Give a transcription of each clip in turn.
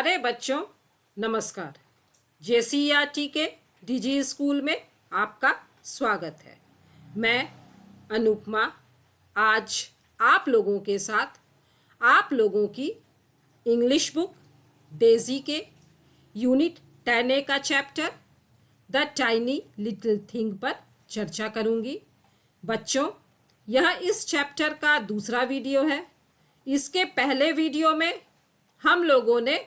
प्यारे बच्चों नमस्कार। JCERT के DG स्कूल में आपका स्वागत है। मैं अनुपमा आज आप लोगों के साथ आप लोगों की इंग्लिश बुक डेजी के यूनिट 10A का chapter the tiny little thing पर चर्चा करूंगी। बच्चों, यह इस चैप्टर का दूसरा वीडियो है। इसके पहले वीडियो में हम लोगों ने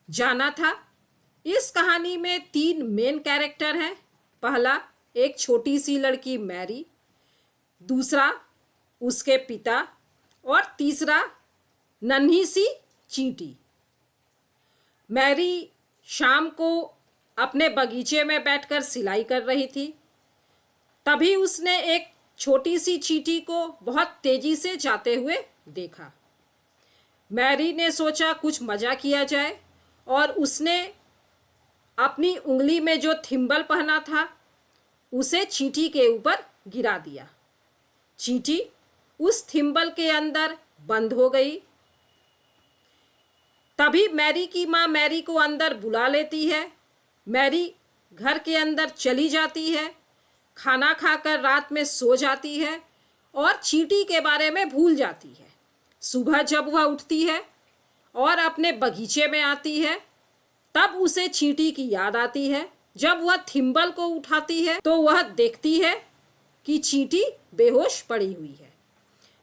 जाना था इस कहानी में 3 मेन कैरेक्टर हैं। पहला एक छोटी सी लड़की मैरी, दूसरा उसके पिता और तीसरा नन्ही सी चींटी। मैरी शाम को अपने बगीचे में बैठकर सिलाई कर रही थी। तभी उसने एक छोटी सी चींटी को बहुत तेजी से जाते हुए देखा। मैरी ने सोचा कुछ मजा किया जाए और उसने अपनी उंगली में जो थिम्बल पहना था उसे चींटी के ऊपर गिरा दिया। चींटी उस थिम्बल के अंदर बंद हो गई। तभी मैरी की माँ मैरी को अंदर बुला लेती है। मैरी घर के अंदर चली जाती है, खाना खाकर रात में सो जाती है और चींटी के बारे में भूल जाती है। सुबह जब वह उठती है और अपने बगीचे में आती है तब उसे चींटी की याद आती है। जब वह थिम्बल को उठाती है तो वह देखती है कि चींटी बेहोश पड़ी हुई है।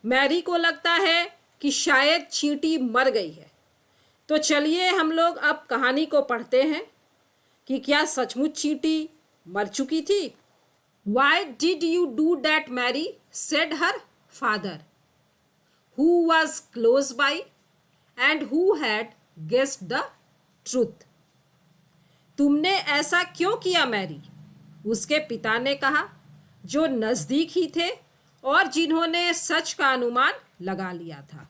मैरी को लगता है कि शायद चींटी मर गई है। तो चलिए हम लोग अब कहानी को पढ़ते हैं कि क्या सचमुच चींटी मर चुकी थी। Why did you do that, Mary? said her father, who was close by and who had guessed the truth. तुमने ऐसा क्यों किया मैरी? उसके पिता ने कहा, जो नजदीक ही थे और जिन्होंने सच का अनुमान लगा लिया था।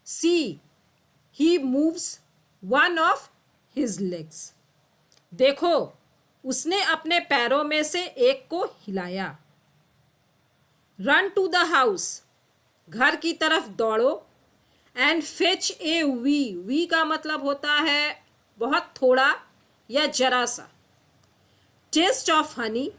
See, he moves one of his legs. देखो, उसने अपने पैरों में से एक को हिलाया। Run to the house. घर की तरफ दौड़ो। एंड फेच ए वी का मतलब होता है बहुत थोड़ा या जरा सा। Taste of honey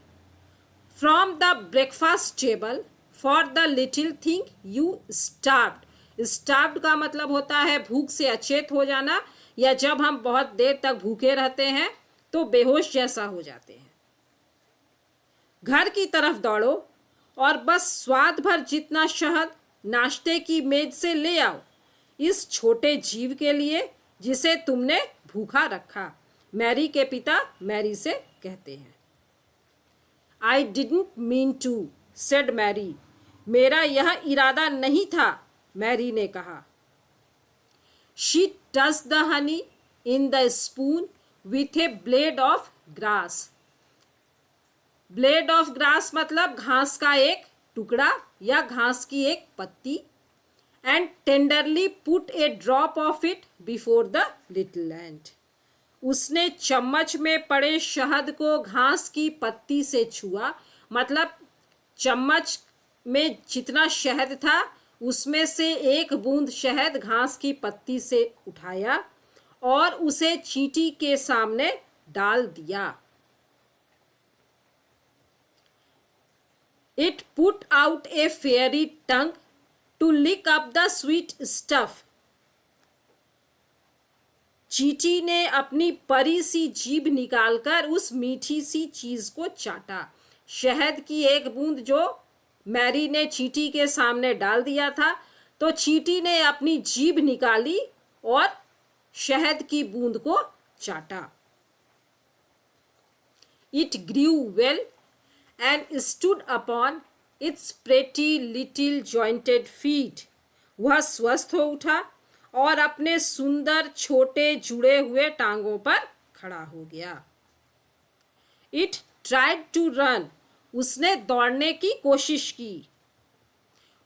from the breakfast table for the little thing you starved. Starved का मतलब होता है भूख से अचेत हो जाना, या जब हम बहुत देर तक भूखे रहते हैं तो बेहोश जैसा हो जाते हैं। घर की तरफ दौड़ो और बस स्वाद भर जितना शहद नाश्ते की मेज से ले आओ इस छोटे जीव के लिए जिसे तुमने भूखा रखा। मैरी के पिता मैरी से कहते हैं। I didn't mean to said Mary. मेरा यह इरादा नहीं था, मैरी ने कहा। She touch the honey in the spoon with a blade of grass. Blade of grass मतलब घास का एक टुकड़ा या घास की एक पत्ती। And tenderly put a drop of it before the little ant. उसने चम्मच में पड़े शहद को घास की पत्ती से छुआ, मतलब चम्मच में जितना शहद था उसमें से एक बूंद शहद घास की पत्ती से उठाया और उसे चींटी के सामने डाल दिया। It put out a fairy tongue to lick up the sweet stuff. चींटी ने अपनी परी सी जीभ निकालकर उस मीठी सी चीज को चाटा। शहद की एक बूंद जो मैरी ने चींटी के सामने डाल दिया था, तो चींटी ने अपनी जीभ निकाली और शहद की बूंद को चाटा। It grew well and stood upon its pretty little jointed feet. वह स्वस्थ हो उठा और अपने सुंदर छोटे जुड़े हुए टांगों पर खड़ा हो गया। It tried to run. उसने दौड़ने की कोशिश की।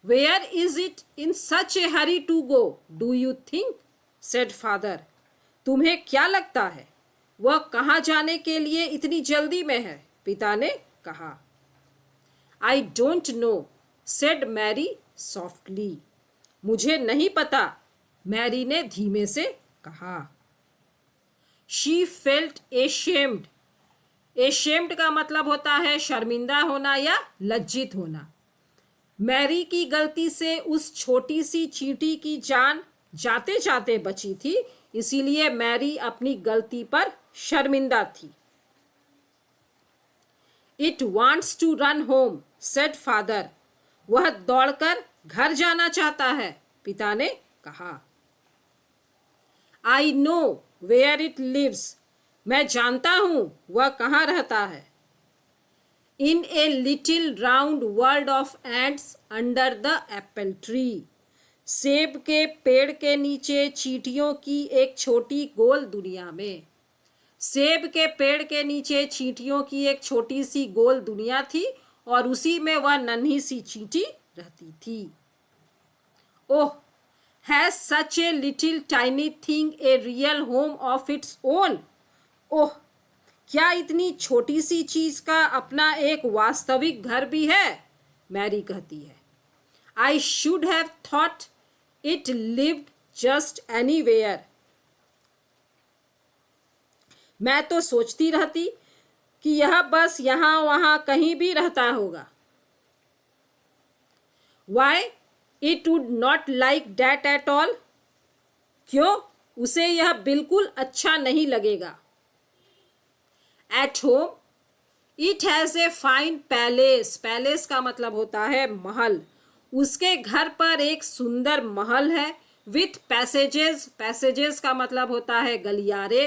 Where is it in such a hurry to go, do you think? said father. तुम्हें क्या लगता है वह कहाँ जाने के लिए इतनी जल्दी में है? पिता ने कहा। I don't know, said Mary softly. मुझे नहीं पता, मैरी ने धीमे से कहा। She felt एशेम्ड। एशेम्ड का मतलब होता है शर्मिंदा होना या लज्जित होना। मैरी की गलती से उस छोटी सी चींटी की जान जाते जाते बची थी, इसीलिए मैरी अपनी गलती पर शर्मिंदा थी। It wants to run home, said father. वह दौड़कर घर जाना चाहता है, पिता ने कहा। I know where it lives. मैं जानता हूं वह कहाँ रहता है। In a little round world of ends under the apple tree. सेब के पेड़ के नीचे चींटियों की एक छोटी गोल दुनिया में। सेब के पेड़ के नीचे चींटियों की एक छोटी सी गोल दुनिया थी और उसी में वह नन्ही सी चींटी रहती थी। Oh, has such a little tiny thing a real home of its own. ओह, क्या इतनी छोटी सी चीज का अपना एक वास्तविक घर भी है, मैरी कहती है। I should have thought it lived just anywhere. मैं तो सोचती रहती कि यह बस यहाँ वहाँ कहीं भी रहता होगा। Why it would not like that at all. क्यों उसे यह बिल्कुल अच्छा नहीं लगेगा। At home it has a fine palace. Palace का मतलब होता है महल। उसके घर पर एक सुंदर महल है। With passages. पैसेजेस का मतलब होता है गलियारे।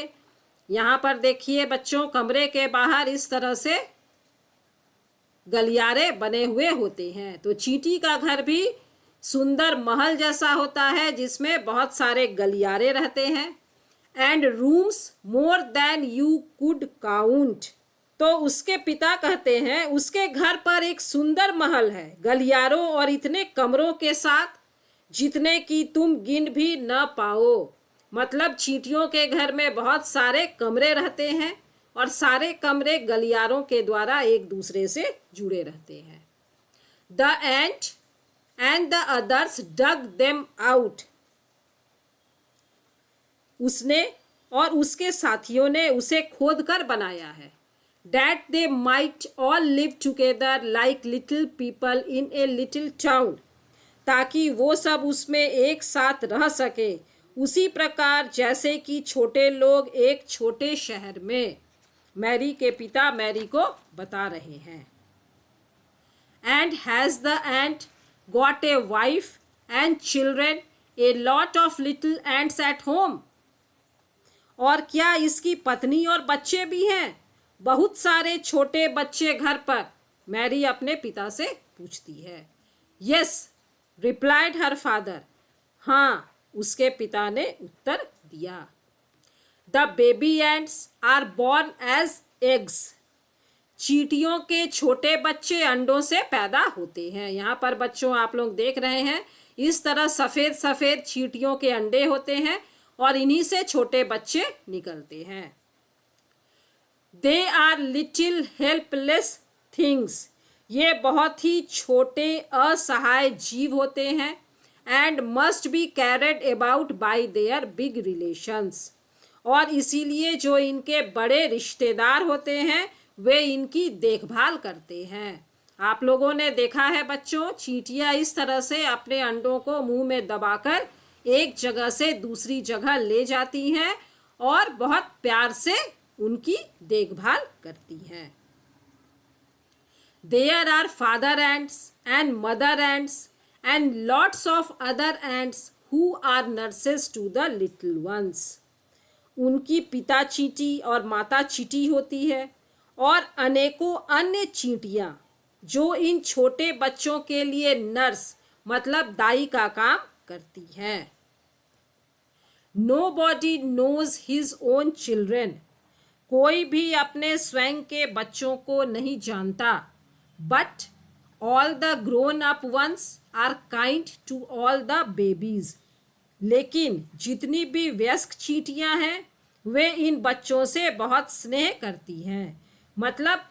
यहाँ पर देखिए बच्चों, कमरे के बाहर इस तरह से गलियारे बने हुए होते हैं। तो चींटी का घर भी सुंदर महल जैसा होता है जिसमें बहुत सारे गलियारे रहते हैं। And rooms more than you could count. तो उसके पिता कहते हैं उसके घर पर एक सुंदर महल है, गलियारों और इतने कमरों के साथ जितने कि तुम गिन भी न पाओ। मतलब चींटियों के घर में बहुत सारे कमरे रहते हैं और सारे कमरे गलियारों के द्वारा एक दूसरे से जुड़े रहते हैं। The ant and the others dug them out. उसने और उसके साथियों ने उसे खोदकर बनाया है। That they might all live together like little people in a little town। ताकि वो सब उसमें एक साथ रह सके उसी प्रकार जैसे कि छोटे लोग एक छोटे शहर में। मैरी के पिता मैरी को बता रहे हैं। And has the ant got a wife and children, a lot of little ants at home। और क्या इसकी पत्नी और बच्चे भी हैं, बहुत सारे छोटे बच्चे घर पर, मैरी अपने पिता से पूछती है। Yes replied her father. हाँ, उसके पिता ने उत्तर दिया। The baby ants are born as eggs. चींटियों के छोटे बच्चे अंडों से पैदा होते हैं। यहाँ पर बच्चों आप लोग देख रहे हैं इस तरह सफ़ेद सफ़ेद चींटियों के अंडे होते हैं और इन्हीं से छोटे बच्चे निकलते हैं। They are little helpless things. ये बहुत ही छोटे असहाय जीव होते हैं। And must be carried about by their big relations. और इसीलिए जो इनके बड़े रिश्तेदार होते हैं वे इनकी देखभाल करते हैं। आप लोगों ने देखा है बच्चों, चींटियाँ इस तरह से अपने अंडों को मुंह में दबाकर एक जगह से दूसरी जगह ले जाती हैं और बहुत प्यार से उनकी देखभाल करती हैं। There are father ants and mother ants and lots of other ants who are nurses to the little ones. उनकी पिता चींटी और माता चींटी होती है और अनेकों अन्य चींटियाँ जो इन छोटे बच्चों के लिए नर्स मतलब दाई का काम करती हैं। Nobody knows his own children। कोई भी अपने स्वयं के बच्चों को नहीं जानता। But all the grown up ones are kind to all the babies। लेकिन जितनी भी वयस्क चींटियां हैं वे इन बच्चों से बहुत स्नेह करती हैं। मतलब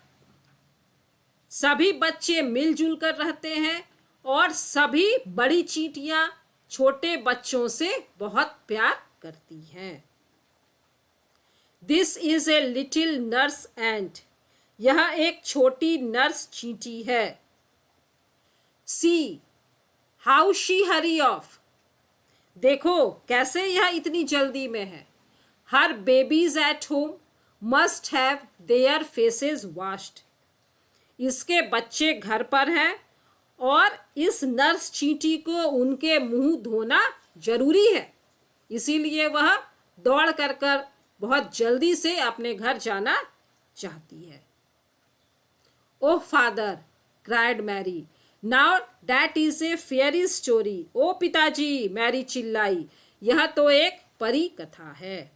सभी बच्चे मिलजुल कर रहते हैं और सभी बड़ी चींटियां छोटे बच्चों से बहुत प्यार करती हैं। This is a little nurse ant, यह एक छोटी नर्स चींटी है। See how she hurry off, देखो कैसे यह इतनी जल्दी में है। Her babies at home must have their faces washed, इसके बच्चे घर पर हैं और इस नर्स चींटी को उनके मुंह धोना जरूरी है, इसीलिए वह दौड़ कर बहुत जल्दी से अपने घर जाना चाहती है। Oh father, cried Mary, now that is a fairy story. ओ पिताजी, मैरी चिल्लाई, यह तो एक परी कथा है।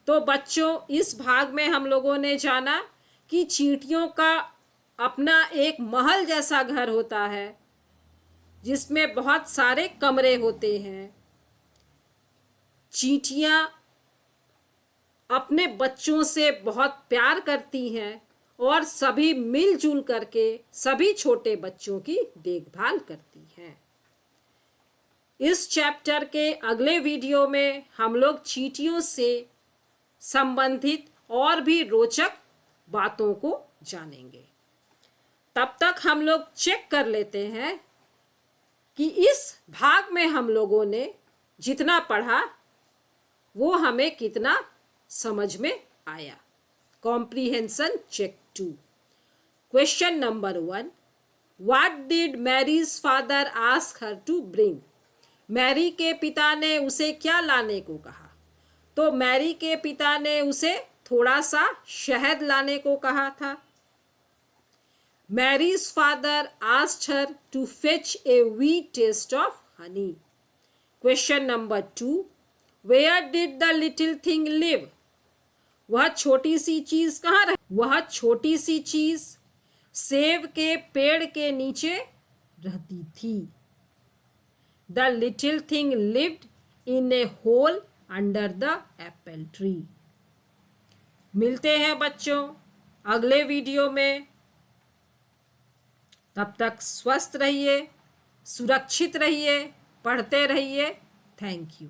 तो बच्चों, इस भाग में हम लोगों ने जाना कि चींटियों का अपना एक महल जैसा घर होता है जिसमें बहुत सारे कमरे होते हैं। चींटियां अपने बच्चों से बहुत प्यार करती हैं और सभी मिलजुल करके सभी छोटे बच्चों की देखभाल करती हैं। इस चैप्टर के अगले वीडियो में हम लोग चींटियों से संबंधित और भी रोचक बातों को जानेंगे। तब तक हम लोग चेक कर लेते हैं कि इस भाग में हम लोगों ने जितना पढ़ा वो हमें कितना समझ में आया। Comprehension check 2। Question number 1, what did Mary's father ask her to bring, Mary के पिता ने उसे क्या लाने को कहा। तो मैरी के पिता ने उसे थोड़ा सा शहद लाने को कहा था। Mary's father asked her to fetch a wee taste of honey। Question number 2, where did the little thing live, वह छोटी सी चीज कहाँ रहे। वह छोटी सी चीज सेब के पेड़ के नीचे रहती थी। The little thing lived in a hole under the apple tree. मिलते हैं बच्चों अगले वीडियो में। तब तक स्वस्थ रहिए, सुरक्षित रहिए, पढ़ते रहिए। Thank you.